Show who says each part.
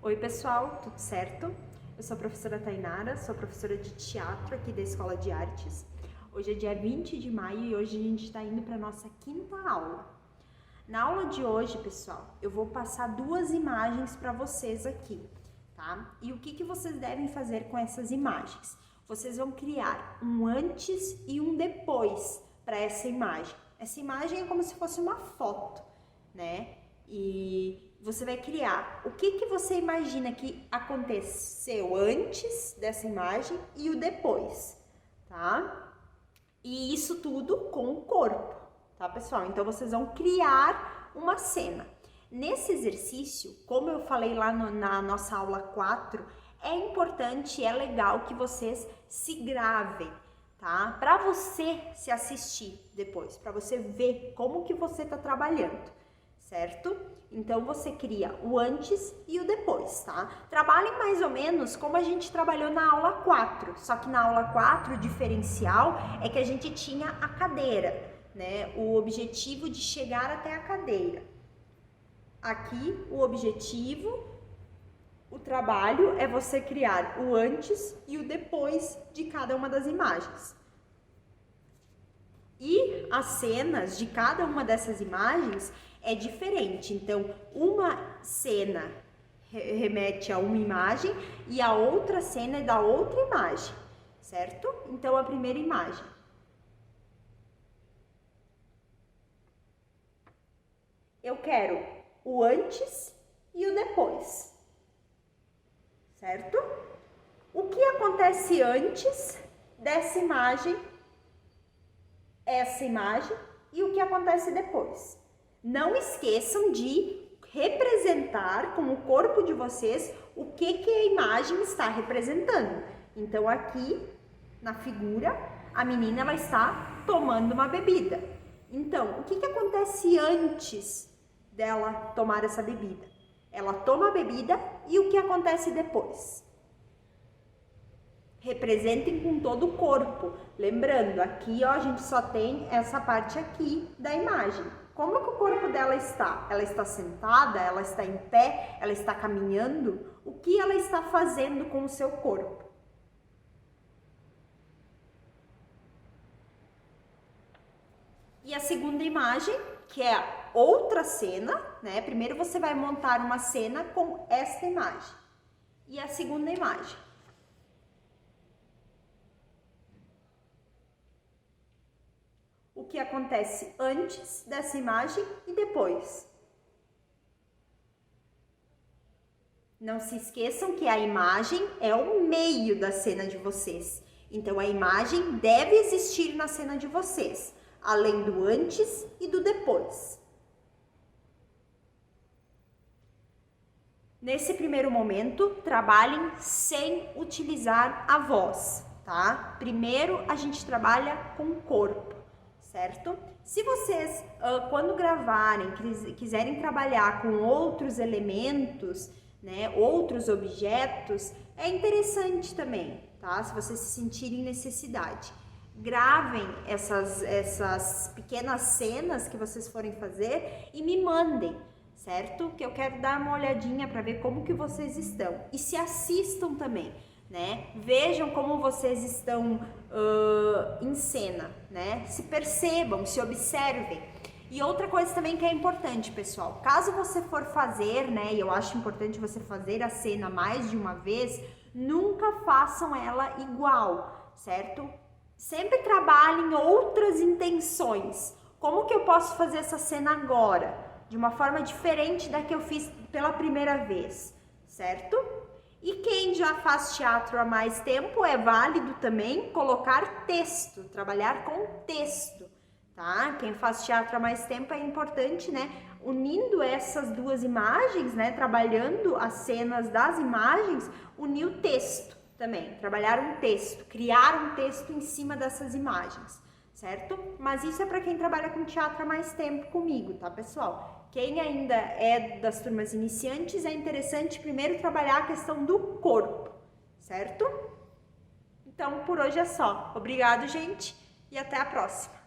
Speaker 1: Oi pessoal, tudo certo? Eu sou a professora Tainara, sou professora de teatro aqui da Escola de Artes. Hoje é dia 20 de maio e hoje a gente está indo para a nossa quinta aula. Na aula de hoje, pessoal, eu vou passar duas imagens para vocês aqui, tá? E o que vocês devem fazer com essas imagens? Vocês vão criar um antes e um depois para essa imagem. Essa imagem é como se fosse uma foto, né? E você vai criar o que você imagina que aconteceu antes dessa imagem e o depois, tá? E isso tudo com o corpo, tá, pessoal? Então, vocês vão criar uma cena. Nesse exercício, como eu falei lá na nossa aula 4, é importante, é legal que vocês se gravem, tá? Para você se assistir depois, para você ver como que você tá trabalhando, certo? Então, você cria o antes e o depois, tá? Trabalhem mais ou menos como a gente trabalhou na aula 4, só que na aula 4 o diferencial é que a gente tinha a cadeira, né? O objetivo de chegar até a cadeira. Aqui, o objetivo, o trabalho é você criar o antes e o depois de cada uma das imagens. E as cenas de cada uma dessas imagens é diferente. Então, uma cena remete a uma imagem e a outra cena é da outra imagem, certo? Então, a primeira imagem. Eu quero o antes e o depois, certo? O que acontece antes dessa imagem, essa imagem, e o que acontece depois? Não esqueçam de representar com o corpo de vocês o que a imagem está representando. Então, aqui na figura, a menina ela está tomando uma bebida. Então, o que acontece antes dela tomar essa bebida? Ela toma a bebida e o que acontece depois? Representem com todo o corpo. Lembrando, aqui ó, a gente só tem essa parte aqui da imagem. Como que o corpo dela está? Ela está sentada? Ela está em pé? Ela está caminhando? O que ela está fazendo com o seu corpo? E a segunda imagem, que é outra cena, né? Primeiro você vai montar uma cena com esta imagem. E a segunda imagem. O que acontece antes dessa imagem e depois. Não se esqueçam que a imagem é o meio da cena de vocês. Então, a imagem deve existir na cena de vocês, além do antes e do depois. Nesse primeiro momento, trabalhem sem utilizar a voz, tá? Primeiro, a gente trabalha com o corpo, certo? Se vocês, quando gravarem, quiserem trabalhar com outros elementos, né, outros objetos, é interessante também, tá? Se vocês se sentirem necessidade. Gravem essas pequenas cenas que vocês forem fazer e me mandem, certo? Que eu quero dar uma olhadinha para ver como que vocês estão. E se assistam também, né? Vejam como vocês estão em cena, né? Se percebam, se observem. E outra coisa também que é importante, pessoal, caso você for fazer, né? E eu acho importante você fazer a cena mais de uma vez, nunca façam ela igual, certo? Sempre trabalhem outras intenções. Como que eu posso fazer essa cena agora? De uma forma diferente da que eu fiz pela primeira vez, certo? E quem já faz teatro há mais tempo, é válido também colocar texto, trabalhar com texto, tá? Quem faz teatro há mais tempo é importante, né? Unindo essas duas imagens, né? Trabalhando as cenas das imagens, unir o texto também, trabalhar um texto, criar um texto em cima dessas imagens, certo? Mas isso é para quem trabalha com teatro há mais tempo comigo, tá, pessoal? Quem ainda é das turmas iniciantes, é interessante primeiro trabalhar a questão do corpo, certo? Então, por hoje é só. Obrigado, gente, e até a próxima!